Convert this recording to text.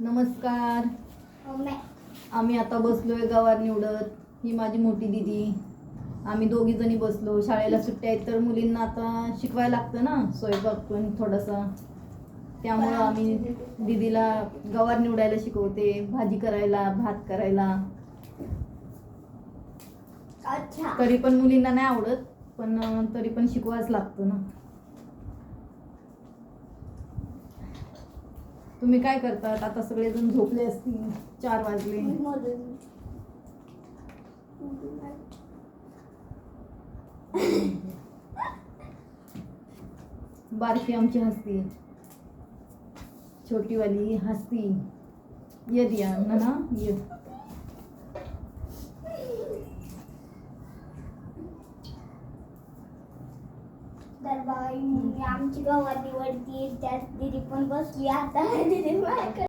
नमस्कार. आम्ही आता बसलोय गवार निवडत. ही माझी मोठी दिदी. आम्ही दोघी जणी बसलो. शाळेला सुट्ट्या आहेत तर मुलींना आता शिकवायला लागतं ना स्वयंपाक पण थोडासा. त्यामुळं आम्ही दीदीला गवार निवडायला शिकवते, भाजी करायला, भात करायला. अच्छा. तरी पण मुलींना नाही आवडत, पण तरी पण शिकवायच लागतं ना. तुम्ही काय करतात? आता सगळेजण झोपले असतील, 4 वाजले. बारकी आमची हसती, छोटीवाली हसती. ये दिया ना ये. तर बाई आमची गवार निवडती, त्यात दीदी पण बसली आता. दीदी